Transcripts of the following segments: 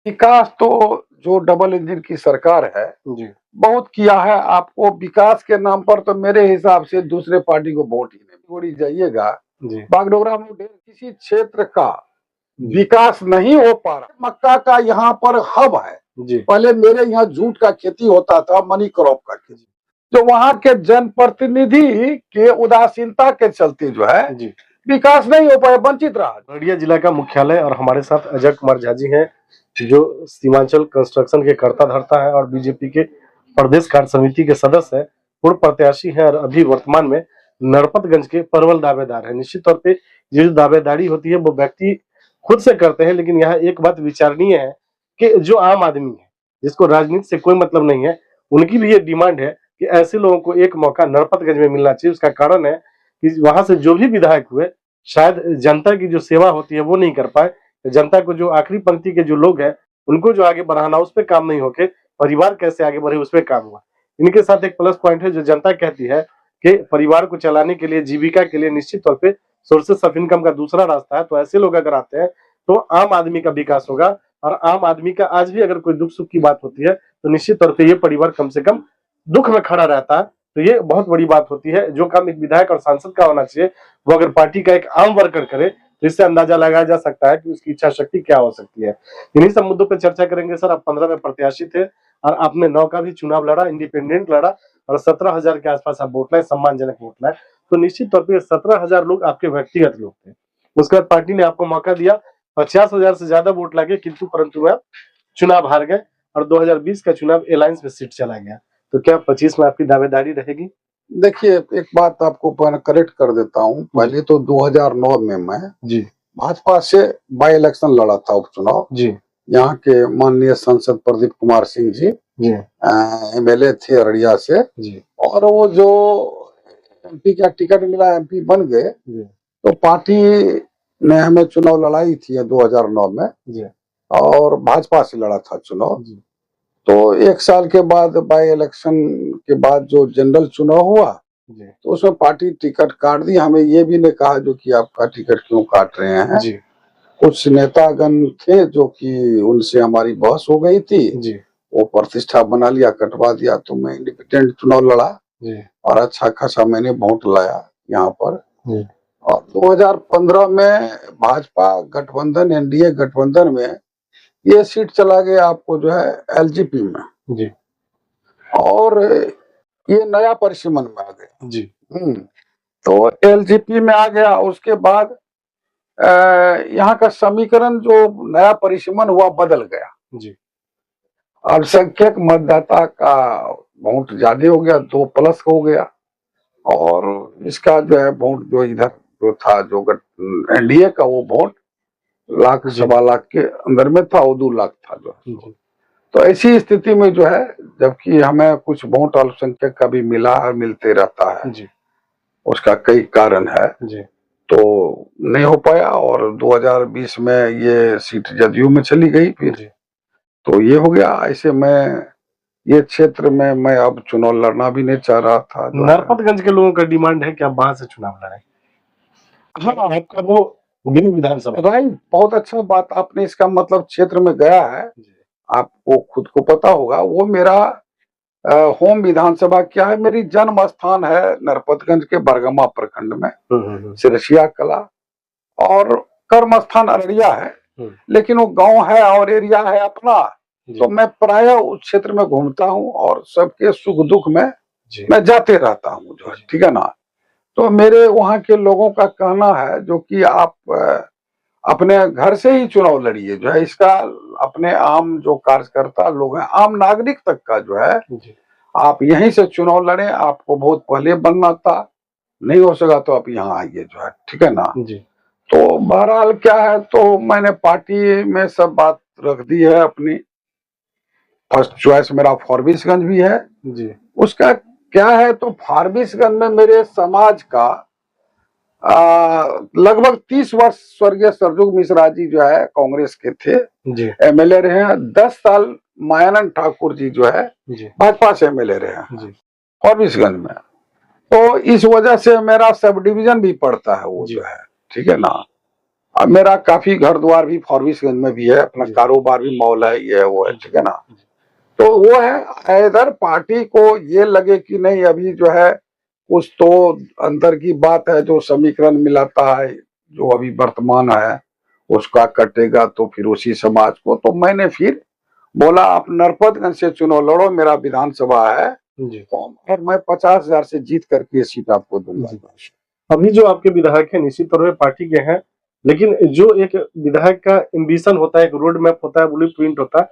विकास तो जो double engine की सरकार है जी। बहुत किया है। आपको विकास के नाम पर तो मेरे हिसाब से दूसरे पार्टी को वोट ही नहीं थोड़ी जाइएगा। जी। बागडोगरा में किसी क्षेत्र का जी। विकास नहीं हो पा रहा। मक्का का यहाँ पर हब है। जी। पहले मेरे यहाँ जूट का खेती होता था, मनी क्रॉप का खेती, जो वहाँ के जनप्रतिनिधि के उदासीनता के चलते जो है जी। विकास नहीं हो पाया, वंचित रहा। अररिया जिला का मुख्यालय और हमारे साथ अजय कुमार झा जी हैं, जो सीमांचल कंस्ट्रक्शन के कर्ता धर्ता है और बीजेपी के प्रदेश कार्य समिति के सदस्य है, पूर्व प्रत्याशी हैं और अभी वर्तमान में नरपतगंज के प्रबल दावेदार है। निश्चित तौर पे ये जो दावेदारी होती है वो व्यक्ति खुद से करते हैं, लेकिन यहाँ एक बात विचारणीय है कि जो आम आदमी है जिसको राजनीति से कोई मतलब नहीं है, उनकी भी ये डिमांड है कि ऐसे लोगों को एक मौका नरपतगंज में मिलना चाहिए। उसका कारण है कि वहां से जो भी विधायक हुए शायद जनता की जो सेवा होती है वो नहीं कर पाए। जनता को जो आखिरी पंक्ति के जो लोग हैं उनको जो आगे बढ़ाना उस पर काम नहीं होके परिवार कैसे आगे बढ़े उस पर काम हुआ। इनके साथ एक प्लस पॉइंट है, जो जनता कहती है कि परिवार को चलाने के लिए, जीविका के लिए निश्चित तौर पे सोर्सेस ऑफ इनकम का दूसरा रास्ता है। तो ऐसे लोग अगर आते हैं तो आम आदमी का विकास होगा, और आम आदमी का आज भी अगर कोई दुख सुख की बात होती है तो निश्चित तौर पर ये परिवार कम से कम दुख में खड़ा रहता है। तो ये बहुत बड़ी बात होती है। जो काम एक विधायक और सांसद का होना चाहिए वो अगर पार्टी का एक आम वर्कर करे तो इससे अंदाजा लगाया जा सकता है कि उसकी इच्छा शक्ति क्या हो सकती है। इन्हीं सब मुद्दों पर चर्चा करेंगे। सर, आप 15 में प्रत्याशी थे और आपने 9 का भी चुनाव लड़ा, इंडिपेंडेंट लड़ा, और 17,000 के आसपास आप वोट लाए, सम्मानजनक वोट लाए। तो निश्चित तौर पर 17,000 लोग आपके व्यक्तिगत लोग थे। उसके बाद पार्टी ने आपको मौका दिया 50,000 से ज्यादा वोट लागे, किंतु परंतु आप चुनाव हार गए और 2020 का चुनाव अलायंस में सीट चला गया। तो क्या 25 में आपकी दावेदारी रहेगी? देखिए, एक बात आपको करेक्ट कर देता हूँ। पहले तो 2009 में मैं जी भाजपा से बाई इलेक्शन लड़ा था, उपचुनाव। जी। यहाँ के माननीय सांसद प्रदीप कुमार सिंह जी एमएलए थे अररिया से जी, और वो जो एमपी का टिकट मिला, एमपी बन गए। तो पार्टी ने हमें चुनाव लड़ाई थी 2009 में जी, और भाजपा से लड़ा था चुनाव जी। तो 1 साल के बाद बाई इलेक्शन के बाद जो जनरल चुनाव हुआ तो उसमें पार्टी टिकट काट दी। हमें ये भी नहीं कहा जो कि आपका टिकट क्यों काट रहे हैं जी। कुछ नेतागण थे जो कि उनसे हमारी बहस हो गई थी जी, वो प्रतिष्ठा बना लिया, कटवा दिया। तो मैं इंडिपेंडेंट चुनाव लड़ा जी, और अच्छा खासा मैंने वोट लाया यहाँ पर जी। और 2015 में भाजपा गठबंधन, एनडीए गठबंधन में ये सीट चला गया आपको जो है एलजेपी में जी, और ये नया परिसीमन में आ गया जी। तो एलजेपी में आ गया। उसके बाद यहाँ का समीकरण जो नया परिसीमन हुआ बदल गया जी। अल्पसंख्यक मतदाता का वोट ज्यादा हो गया, 2+ हो गया, और इसका जो है वोट जो इधर जो था, जो एनडीए का, वो वोट 1 सवा लाख के अंदर में था, वो 2 लाख था जो। तो ऐसी स्थिति में जो है, जबकि हमें कुछ वोट अल्पसंख्यक का भी मिला और मिलते रहता है जी, उसका कई कारण है जी, तो नहीं हो पाया। और 2020 में ये सीट जदयू में चली गई फिर जी। तो ये हो गया। ऐसे में ये क्षेत्र में मैं अब चुनाव लड़ना भी नहीं चाह रहा था। नरपतगंज के लोगों का डिमांड है कि आप वहां से चुनाव लड़ें। हाँ, आपका वो विधानसभा राइट, बहुत अच्छा बात आपने इसका मतलब क्षेत्र में गया है, आपको खुद को पता होगा। वो मेरा होम विधानसभा क्या है, मेरी जन्म स्थान है नरपतगंज के बरगमा प्रखंड में सिरसिया कला, और कर्म स्थान अररिया है, लेकिन वो गांव है और एरिया है अपना। तो मैं प्राय उस क्षेत्र में घूमता हूँ और सबके सुख दुख में मैं जाते रहता हूँ जो है, ठीक है ना। तो मेरे वहाँ के लोगों का कहना है जो कि आप अपने घर से ही चुनाव लड़िए जो है। इसका अपने आम जो कार्यकर्ता लोग हैं, आम नागरिक तक का जो है, आप यहीं से चुनाव लड़े। आपको बहुत पहले बनना था, नहीं हो सका तो आप यहाँ आइए जो है, ठीक है ना जी। तो बहरहाल क्या है, तो मैंने पार्टी में सब बात रख दी है अपनी। फर्स्ट चॉइस मेरा फारबिसगंज भी है जी। उसका क्या है, तो फारबिसगंज में मेरे समाज का लगभग 30 वर्ष स्वर्गीय सरजुग मिश्रा जी जो है कांग्रेस के थे, एमएलए रहे हैं। 10 साल मायानंद ठाकुर जी जो है भाजपा से एमएलए रहे हैं फारबिसगंज में। तो इस वजह से मेरा सब डिवीजन भी पड़ता है वो जो है, ठीक है ना। अब मेरा काफी घर द्वार भी फॉरबिसगंज में भी है, अपना कारोबार भी, मॉल है, ये वो है, ठीक है ना। तो वो है, इधर पार्टी को ये लगे कि नहीं अभी जो है कुछ तो अंदर की बात है जो समीकरण मिलाता है, जो अभी वर्तमान है उसका कटेगा तो फिर उसी समाज को, तो मैंने फिर बोला आप नरपतगंज से चुनाव लड़ो, मेरा विधानसभा है और मैं 50,000 से जीत करके ये सीट आपको दूंगा। अभी जो आपके विधायक है निश्चित तौर पर पार्टी के हैं, लेकिन जो एक विधायक का एम्बिशन होता है, एक रोड मैप होता है, ब्लूप्रिंट होता है,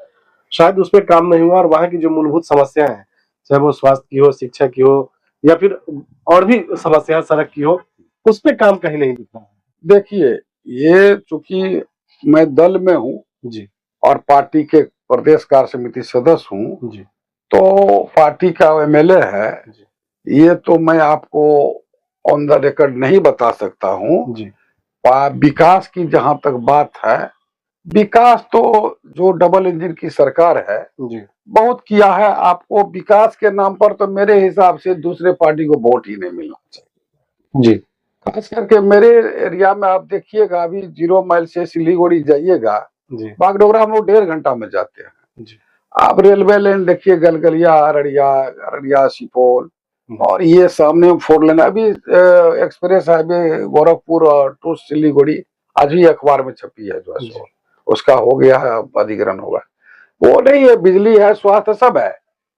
शायद उस पर काम नहीं हुआ और वहाँ की जो मूलभूत समस्याएं हैं, चाहे वो स्वास्थ्य की हो, शिक्षा की हो या फिर और भी समस्या सड़क की हो, उस पर काम कहीं नहीं दिखा। देखिए, ये चूंकि मैं दल में हूँ जी और पार्टी के प्रदेश कार्य समिति सदस्य हूँ जी, तो पार्टी का एमएलए है, ये तो मैं आपको ऑन द रिकॉर्ड नहीं बता सकता हूँ जी। विकास की जहां तक बात है, विकास तो जो डबल इंजन की सरकार है जी बहुत किया है। आपको विकास के नाम पर तो मेरे हिसाब से दूसरे पार्टी को वोट ही नहीं मिलना चाहिए जी। खास करके मेरे एरिया में आप देखिएगा, अभी 0 माइल से सिलीगुड़ी जाइएगा, बागडोगरा हम लोग 1.5 घंटा में जाते हैं जी। आप रेलवे लाइन देखिए, गलगलिया, अररिया, सुपौल, और ये सामने 4 लेन, अभी एक्सप्रेस हाईवे गोरखपुर और टू सिलीगुड़ी आज ही अखबार में छपी है, जो है उसका हो गया है, अधिग्रहण होगा। वो नहीं है, बिजली है, स्वास्थ्य सब है।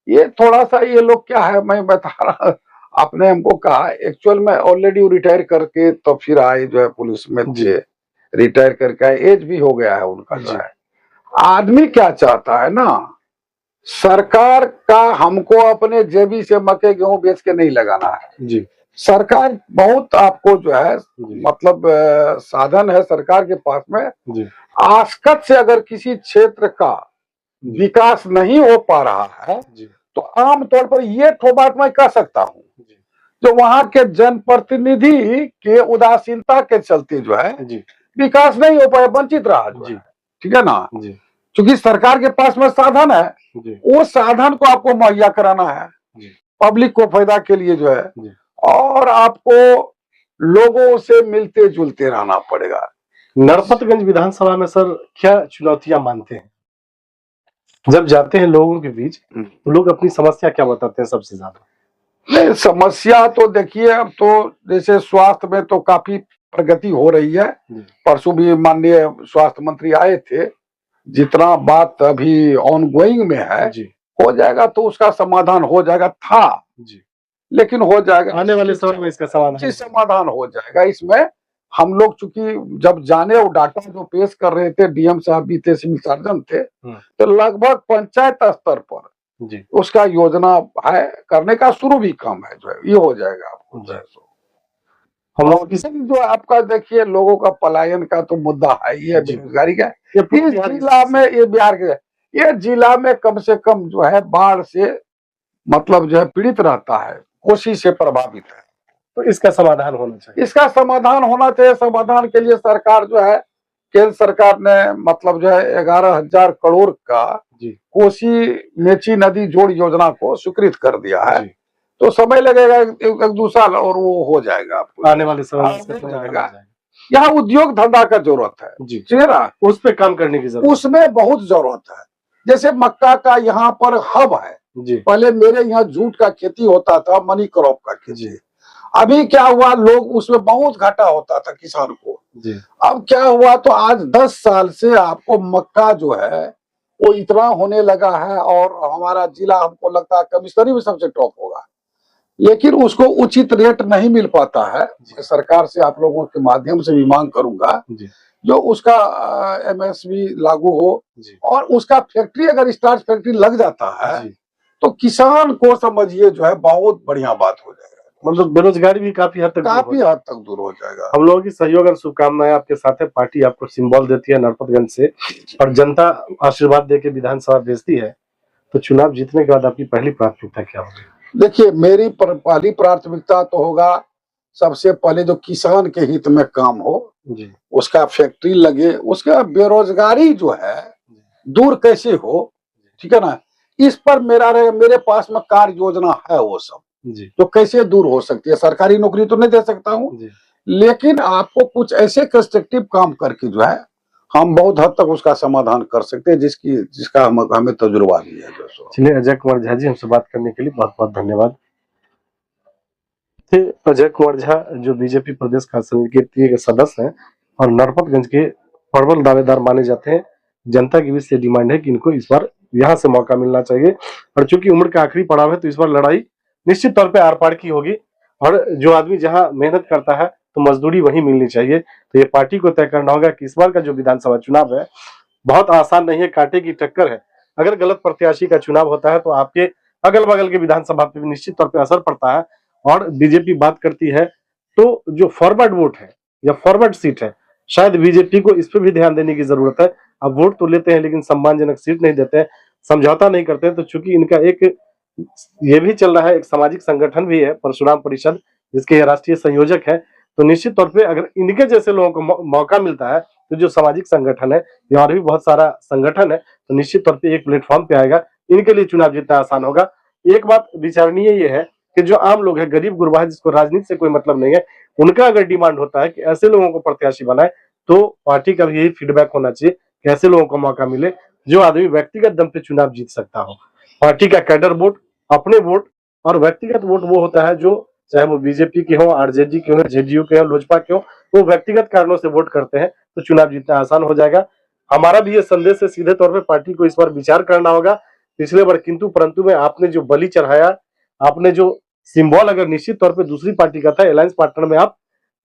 ये थोड़ा सा ये लोग क्या है, मैं बता रहा, आपने हमको कहा एक्चुअल में ऑलरेडी रिटायर करके तो फिर आए, जो है पुलिस में थे, रिटायर करके आए, एज भी हो गया है उनका जो है। आदमी क्या चाहता है ना, सरकार का हमको अपने जेबी से मक्के गेहूं बेच के नहीं लगाना है जी। सरकार बहुत आपको जो है मतलब साधन है सरकार के पास में जी। आसकत से अगर किसी क्षेत्र का विकास नहीं हो पा रहा है जी। तो आमतौर पर ये ठो बात मैं कह सकता हूँ, जो वहां के जनप्रतिनिधि के उदासीनता के चलते जो है जी। विकास नहीं हो पाया, वंचित रहा जी। ठीक है ना जी। क्योंकि सरकार के पास में साधन है, वो साधन को आपको मुहैया कराना है पब्लिक को फायदा के लिए जो है, और आपको लोगों से मिलते जुलते रहना पड़ेगा। नरपतगंज विधानसभा में सर क्या चुनौतियां मानते हैं? जब जाते हैं लोगों के बीच तो लोग अपनी समस्या क्या बताते हैं सबसे ज्यादा? नहीं, समस्या तो देखिए, अब तो जैसे स्वास्थ्य में तो काफी प्रगति हो रही है। परसों भी माननीय स्वास्थ्य मंत्री आए थे, जितना बात अभी ऑन गोइंग में है जी। हो जाएगा तो उसका समाधान हो जाएगा था जी। लेकिन हो जाएगा आने वाले समय में, इसका समाधान हो जाएगा। इसमें हम लोग चूंकि जब जाने वो डाटा जो पेश कर रहे थे, डीएम साहब भी थे, सिविल सर्जन थे, तो लगभग पंचायत स्तर पर जी। उसका योजना है करने का, शुरू भी काम है, जो है ये हो जाएगा आपको। हम लोग जो आपका देखिए लोगों का पलायन का तो मुद्दा है, ये बेरोजगारी का। इस जिला में, ये बिहार के ये जिला में कम से कम जो है बाढ़ से मतलब जो है पीड़ित रहता है, कोसी से प्रभावित है, तो इसका समाधान होना चाहिए। इसका समाधान होना चाहिए। समाधान के लिए सरकार जो है, केंद्र सरकार ने मतलब जो है 11,000 करोड़ का कोसी मेची नदी जोड़ योजना को स्वीकृत कर दिया है, तो समय लगेगा 1-2 साल और वो हो जाएगा, आपको आने वाले समय में हो जाएगा। यहाँ उद्योग धंधा का जरूरत है जी, उस पे काम करने की जरूरत, उसमें बहुत जरूरत है। जैसे मक्का का यहाँ पर हब है जी। पहले मेरे यहाँ जूट का खेती होता था, मनी क्रॉप का खेती, अभी क्या हुआ, लोग उसमें बहुत घाटा होता था किसान को जी। अब क्या हुआ, तो आज 10 साल से आपको मक्का जो है वो इतना होने लगा है, और हमारा जिला हमको लगता है कमिश्नरी में सबसे टॉप होगा, लेकिन उसको उचित रेट नहीं मिल पाता है। सरकार से आप लोगों के माध्यम से भी मांग करूंगा जो उसका एमएसपी लागू हो, और उसका फैक्ट्री अगर स्टार्च फैक्ट्री लग जाता है तो किसान को समझिए जो है बहुत बढ़िया बात हो जाएगा, मतलब बेरोजगारी भी काफी हद तक दूर हो जाएगा। हम लोगों की सहयोग और शुभकामनाएं आपके साथ है। पार्टी आपको सिंबल देती है नरपतगंज से, और जनता आशीर्वाद देके विधानसभा भेजती है, तो चुनाव जीतने के बाद आपकी पहली प्राथमिकता क्या होगी? देखिए, मेरी पहली प्राथमिकता तो होगा सबसे पहले जो किसान के हित में काम हो जी। उसका फैक्ट्री लगे, उसका बेरोजगारी जो है दूर कैसे हो, ठीक है ना, इस पर मेरे पास में कार्य योजना है, वो सब जी। तो कैसे दूर हो सकती है। सरकारी नौकरी तो नहीं दे सकता हूँ, लेकिन आपको कुछ ऐसे कंस्ट्रक्टिव काम करके जो है हम बहुत हद तक उसका समाधान कर सकते हैं, जिसका हमें तजुर्बा भी है। चलिए, अजय कुमार झा जी, हमसे बात करने के लिए बहुत बहुत धन्यवाद। थे अजय कुमार झा, जो बीजेपी प्रदेश कार्य समिति के सदस्य हैं और नरपतगंज के प्रबल दावेदार माने जाते हैं। जनता की भी से डिमांड है कि इनको इस बार यहाँ से मौका मिलना चाहिए, और चूंकि उम्र का आखिरी पड़ाव है तो इस बार लड़ाई निश्चित तौर पे आर पार की होगी, और जो आदमी जहाँ मेहनत करता है तो मजदूरी वही मिलनी चाहिए। तो ये पार्टी को तय करना होगा कि इस बार का जो विधानसभा चुनाव है बहुत आसान नहीं है, कांटे की टक्कर है। अगर गलत प्रत्याशी का चुनाव होता है तो आपके अगल बगल के विधानसभा पे भी निश्चित तौर पे असर पड़ता है। और बीजेपी बात करती है तो जो फॉरवर्ड वोट है या फॉरवर्ड सीट है, शायद बीजेपी को इस पर भी ध्यान देने की जरूरत है। अब वोट तो लेते हैं लेकिन सम्मानजनक सीट नहीं देते हैं, समझौता नहीं करते हैं। तो चूंकि इनका एक ये भी चल रहा है, एक सामाजिक संगठन भी है परशुराम परिषद, जिसके ये राष्ट्रीय संयोजक है, तो निश्चित तौर पे अगर इनके जैसे लोगों को मौका मिलता है तो जो सामाजिक संगठन है या और भी बहुत सारा संगठन है तो निश्चित तौर पे एक प्लेटफॉर्म पे आएगा, इनके लिए चुनाव जीतना आसान होगा। एक बात विचारणीय ये है कि जो आम लोग हैं, गरीब गुरबा है, जिसको राजनीति से कोई मतलब नहीं है, उनका अगर डिमांड होता है कि ऐसे लोगों को प्रत्याशी बनाए, तो पार्टी का भी यही फीडबैक होना चाहिए कि ऐसे लोगों को मौका मिले जो आदमी व्यक्तिगत दम पे चुनाव जीत सकता हो। पार्टी का कैडर वोट, अपने वोट और व्यक्तिगत वोट वो होता है जो, चाहे वो बीजेपी के हो, आरजेडी के हो, जेडीयू के हो, लोजपा के हो, वो व्यक्तिगत कारणों से वोट करते हैं तो चुनाव जीतना आसान हो जाएगा। हमारा भी ये संदेश है, सीधे तौर पे पार्टी को इस बार विचार करना होगा। पिछले बार किंतु परंतु में आपने जो बलि चढ़ाया, आपने जो सिंबल अगर निश्चित तौर पे दूसरी पार्टी का था, अलायंस पार्टनर में आप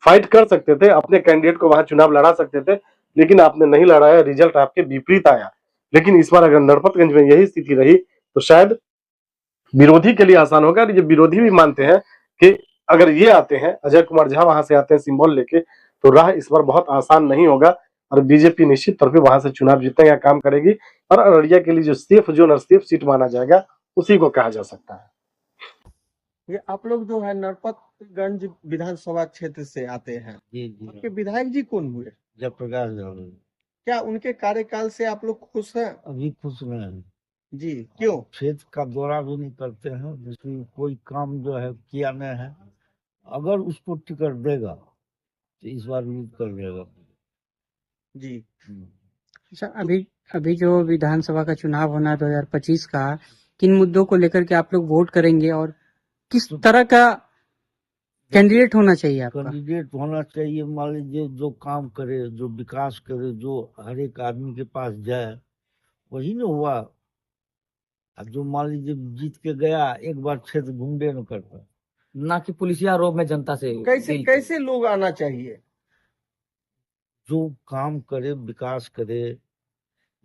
फाइट कर सकते थे, अपने कैंडिडेट को वहां चुनाव लड़ा सकते थे, लेकिन आपने नहीं लड़ाया, रिजल्ट आपके विपरीत आया। लेकिन इस बार अगर नरपतगंज में यही स्थिति रही तो शायद विरोधी के लिए आसान होगा। जब विरोधी भी मानते हैं कि अगर ये आते हैं, अजय कुमार झा वहां से आते हैं सिंबल लेके, तो राह इस बार बहुत आसान नहीं होगा और बीजेपी निश्चित तौर पे वहां से चुनाव जीतने का काम करेगी। और अररिया के लिए जो सेफ जोन और सेफ सीट माना जाएगा उसी को कहा जा सकता है। ये आप लोग जो है नरपतगंज विधानसभा क्षेत्र से आते हैं, जी जी, आपके विधायक जी कौन हुए? जयप्रकाश नारायण। क्या उनके कार्यकाल से आप लोग खुश हैं? अभी खुश में हैं जी, क्यों? क्षेत्र का दौरा भी नहीं करते हैं, जिसमें कोई काम जो है किया नहीं है। अगर उसको टिकट देगा तो इस बार यूज कर लेगा। जी, सर, अभी अभी जो विधानसभा का चुनाव होना है 2025 का, किन मुद्दों को लेकर के आप लोग वोट करेंगे और किस तरह का कैंडिडेट होना चाहिए आपका? कैंडिडेट होना चाहिए, मान लीजिए जो काम करे, जो विकास करे, जो हर एक आदमी के पास जाए, वही ना हुआ। अब जो मान लीजिए जीत के गया, एक बार क्षेत्र घूमबे न करता, ना कि पुलिसिया रोब में जनता से कैसे डील कैसे लोग आना चाहिए? जो काम करे, विकास करे।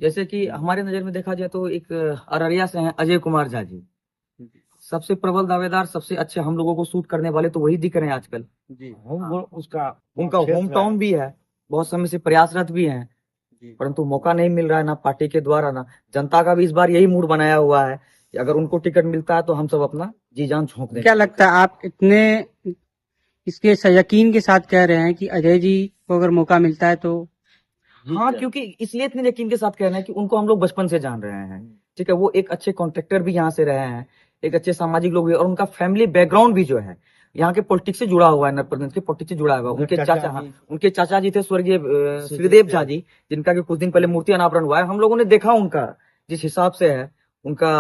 जैसे कि हमारे नजर में देखा जाए तो एक अररिया से हैं अजय कुमार झा जी, सबसे प्रबल दावेदार, सबसे अच्छे हम लोगों को सूट करने वाले तो वही दिख रहे हैं आजकल। जी, उसका उनका क्षेत्र होम टाउन भी है, बहुत समय से प्रयासरत भी हैं, जी, परंतु मौका नहीं मिल रहा है, ना पार्टी के द्वारा, ना जनता का भी इस बार यही मूड बनाया हुआ है कि अगर उनको टिकट मिलता है तो हम सब अपना जी जान झोंक दें। क्या लगता है, आप इतने इसके यकीन के साथ कह रहे हैं कि अजय जी को अगर मौका मिलता है तो? हाँ, क्योंकि इसलिए इतने यकीन के साथ कह रहे हैं कि उनको हम लोग बचपन से जान रहे हैं, ठीक है। वो एक अच्छे कॉन्ट्रैक्टर भी यहाँ से रहे हैं, एक अच्छे सामाजिक लोग भी, और उनका फैमिली बैकग्राउंड भी जो है यहाँ के पॉलिटिक्स से जुड़ा हुआ है, नरपतगंज के पॉलिटिक्स से जुड़ा हुआ है। उनके चाचा जी थे स्वर्गीय श्रीदेव झा जी, जिनका कि कुछ दिन पहले मूर्ति अनावरण हुआ है। हम लोगों ने देखा उनका जिस हिसाब से है, उनका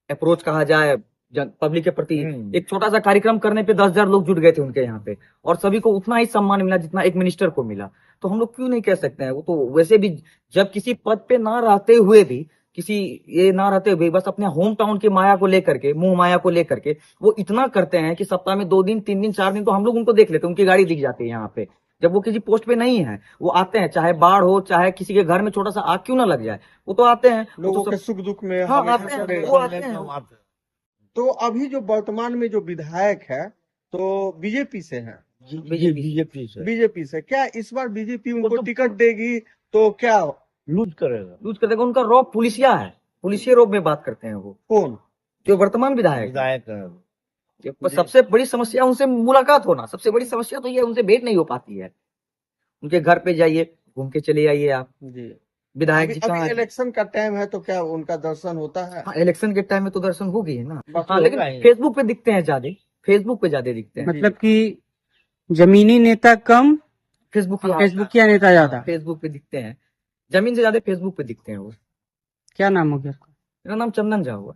अप्रोच कहा जाए पब्लिक के प्रति, एक छोटा सा कार्यक्रम करने पे 10,000 लोग जुट गए थे उनके यहाँ पे, और सभी को उतना ही सम्मान मिला जितना एक मिनिस्टर को मिला। तो हम लोग क्यों नहीं कह सकते हैं? वो तो वैसे भी जब किसी पद पे ना रहते हुए भी, किसी ये ना रहते हुए, बस अपने होम टाउन की माया को लेकर के, मुंह माया को लेकर के वो इतना करते हैं कि सप्ताह में 2 दिन 3 दिन 4 दिन तो हम लोग उनको देख लेते हैं, उनकी गाड़ी दिख जाती है यहाँ पे। जब वो किसी पोस्ट पे नहीं है, वो आते हैं, चाहे बाढ़ हो, चाहे किसी के घर में छोटा सा आग क्यों ना लग जाए, वो तो आते हैं। लोगों के सुख दुख में हाँ, हमेशा आते हैं, खड़े वो हैं। आते हैं। तो अभी जो वर्तमान में जो विधायक है तो बीजेपी से है, बीजेपी से क्या इस बार बीजेपी उनको टिकट देगी तो क्या लूज करेगा? लूज कर देगा। उनका रॉब पुलिसिया है, पुलिसिया रॉब में बात करते हैं वो, कौन? जो वर्तमान विधायक विधायक है। सबसे बड़ी समस्या उनसे मुलाकात होना, सबसे बड़ी समस्या तो ये उनसे भेंट नहीं हो पाती है। उनके घर पे जाइए, घूम के चले आइए आप। जी, विधायक अभी, जी अभी कहाँ है? इलेक्शन का टाइम है तो क्या उनका दर्शन होता है? हाँ, इलेक्शन के टाइम में तो दर्शन हो गई है ना। बाकी हाँ, लेकिन होगा ही। फेसबुक पे दिखते हैं ज्यादा, फेसबुक पे ज्यादा दिखते हैं। मतलब कि जमीनी नेता कम फेसबुक या नेता ज्यादा? फेसबुक पे दिखते हैं, जमीन से ज्यादा फेसबुक पे दिखते हैं वो। क्या नाम हो गया आपका? मेरा नाम चंदन झा हुआ।